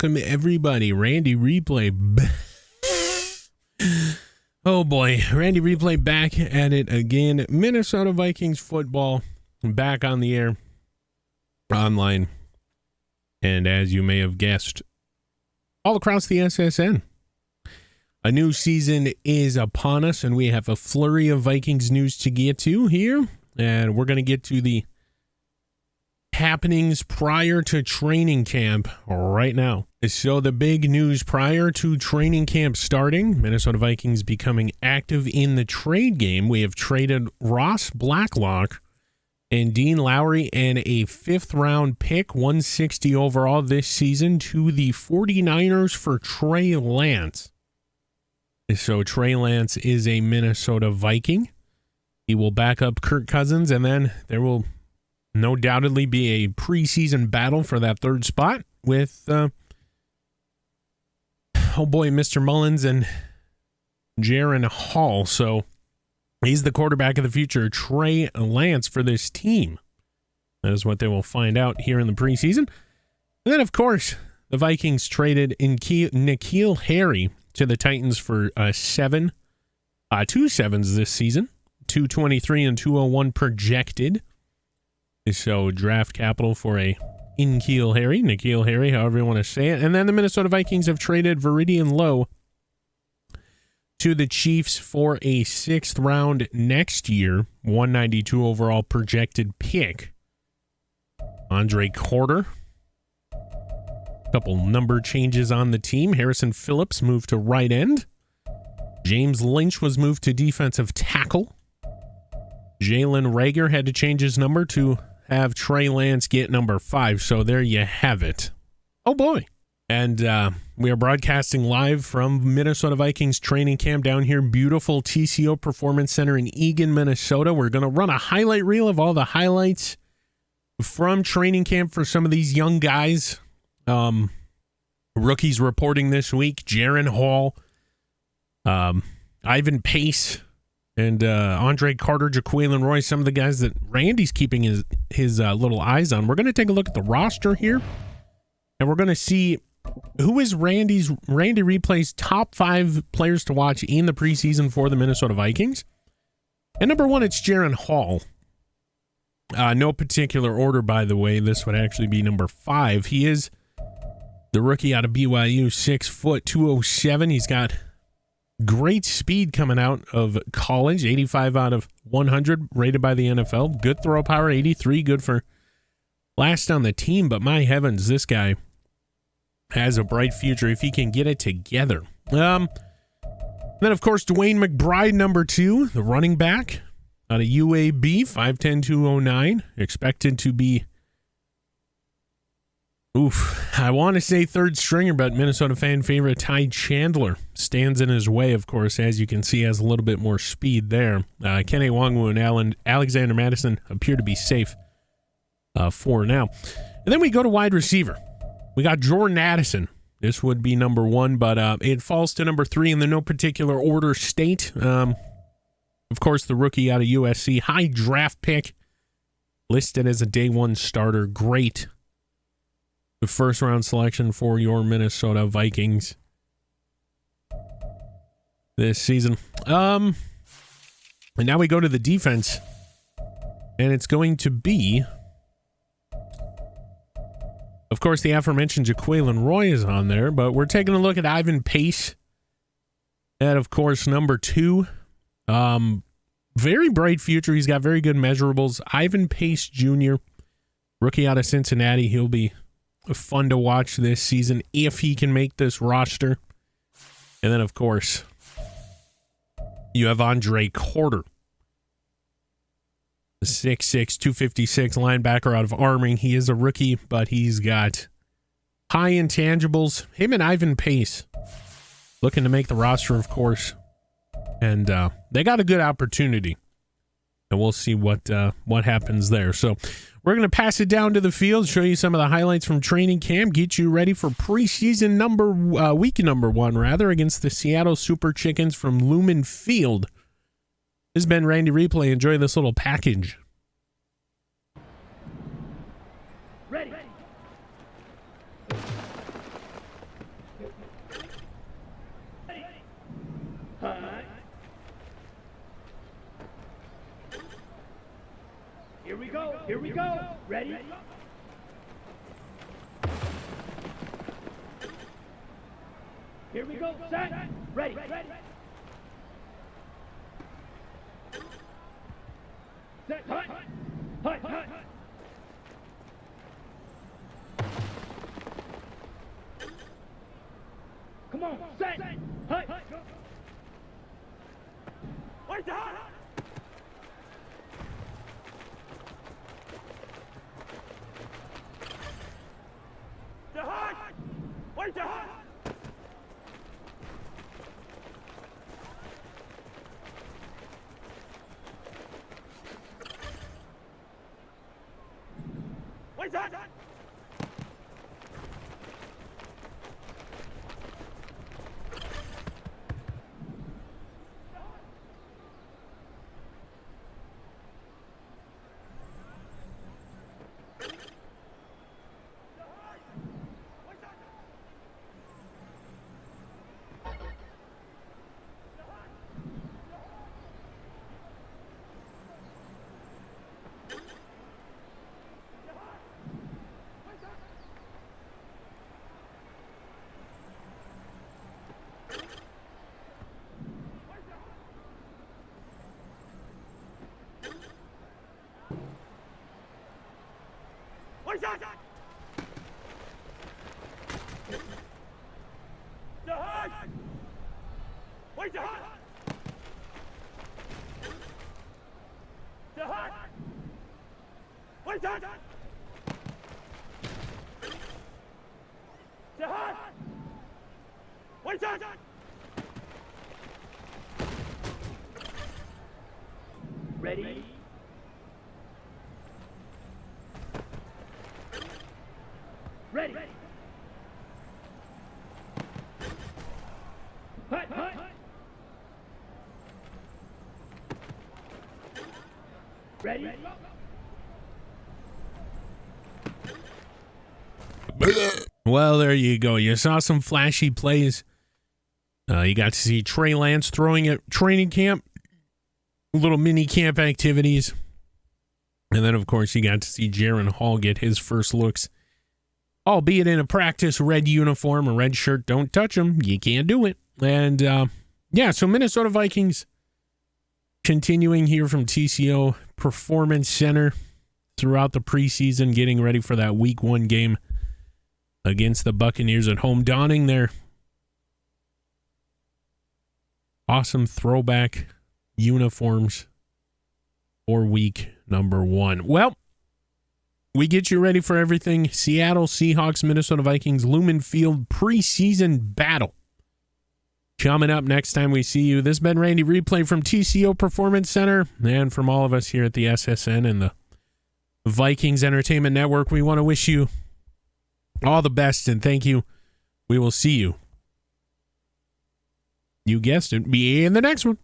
welcome everybody. Randy Replay. Oh boy, Randy Replay back at it again. Minnesota Vikings football back on the air, online, and as you may have guessed, all across the SSN. A new season is upon us, and we have a flurry of Vikings news to get to here, and we're going to get to the happenings prior to training camp right now. So the big news prior to training camp starting, Minnesota Vikings becoming active in the trade game. We have traded Ross Blacklock and Dean Lowry and a 5th round pick, 160 overall this season, to the 49ers for Trey Lance. So Trey Lance is a Minnesota Viking. He will back up Kirk Cousins, and then there will no doubtedly be a preseason battle for that 3rd spot with, oh boy, Mr. Mullins and Jaron Hall. So he's the quarterback of the future, Trey Lance, for this team. That is what they will find out here in the preseason. And then, of course, the Vikings traded N'Keal Harry to the Titans for 2 7s this season, 223 and 201 projected. So draft capital for a N'Keal Harry, however you want to say it. And then the Minnesota Vikings have traded Veridian Lowe to the Chiefs for a 6th round next year, 192 overall projected pick. Andre Carter. Couple number changes on the team. Harrison Phillips moved to right end. James Lynch was moved to defensive tackle. Jalen Reagor had to change his number to have Trey Lance get number 5. So there you have it. Oh boy. And we are broadcasting live from Minnesota Vikings training camp down here, beautiful TCO Performance Center in Eagan, Minnesota. We're going to run a highlight reel of all the highlights from training camp for some of these young guys. Rookies reporting this week: Jaron Hall, Ivan Pace, and Andre Carter, Jaquelin Roy, some of the guys that Randy's keeping his little eyes on. We're going to take a look at the roster here, and we're going to see who is Randy Replay's top 5 players to watch in the preseason for the Minnesota Vikings. And number 1, it's Jaron Hall. No particular order, by the way. This would actually be number 5. He is the rookie out of BYU, 6 foot, 207. He's got great speed coming out of college, 85 out of 100 rated by the NFL. Good throw power, 83, good for last on the team. But my heavens, this guy has a bright future if he can get it together. Then, of course, Dwayne McBride, number 2, the running back out of UAB, 5'10", 209, expected to be, I want to say 3rd stringer, but Minnesota fan favorite Ty Chandler stands in his way, of course. As you can see, has a little bit more speed there. Kenny Nwangwu and Alexander Madison appear to be safe for now. And then we go to wide receiver. We got Jordan Addison. This would be number 1, but it falls to number 3 in the no particular order state. Of course, the rookie out of USC, high draft pick, listed as a day 1 starter. Great. The 1st round selection for your Minnesota Vikings this season. And now we go to the defense, and it's going to be, of course, the aforementioned Jaquelin Roy is on there, but we're taking a look at Ivan Pace at, of course, number 2. Very bright future. He's got very good measurables. Ivan Pace Jr., rookie out of Cincinnati. He'll be fun to watch this season if he can make this roster. And then, of course, you have Andre Carter, the 6'6", 256 linebacker out of Arming. He is a rookie, but he's got high intangibles. Him and Ivan Pace looking to make the roster, of course. And they got a good opportunity. And we'll see what happens there. So we're going to pass it down to the field, show you some of the highlights from training camp, get you ready for preseason week number 1, against the Seattle Super Chickens from Lumen Field. This has been Randy Replay. Enjoy this little package. Ready. Here we go. Ready? Here we go. Set. Ready. Set. Hut. Hut. Hut. Come on. Set. Hut. Where's the hut? The hut. Where's the hut? Where's that? Where's that? The hut! Where's the hut? The hut! Where's that? The hut! Where's that? Ready? Ready. Hut, hut. Ready. Well, there you go. You saw some flashy plays. You got to see Trey Lance throwing at training camp, little mini camp activities. And then, of course, you got to see Jaron Hall get his first looks, albeit in a practice red uniform, a red shirt. Don't touch them. You can't do it. And, yeah, so Minnesota Vikings continuing here from TCO Performance Center throughout the preseason, getting ready for that week 1 game against the Buccaneers at home, donning their awesome throwback uniforms for week number 1. Well, we get you ready for everything. Seattle Seahawks, Minnesota Vikings, Lumen Field preseason battle. Coming up next time we see you. This has been Randy Replay from TCO Performance Center, and from all of us here at the SSN and the Vikings Entertainment Network, we want to wish you all the best and thank you. We will see you. You guessed it. Be in the next one.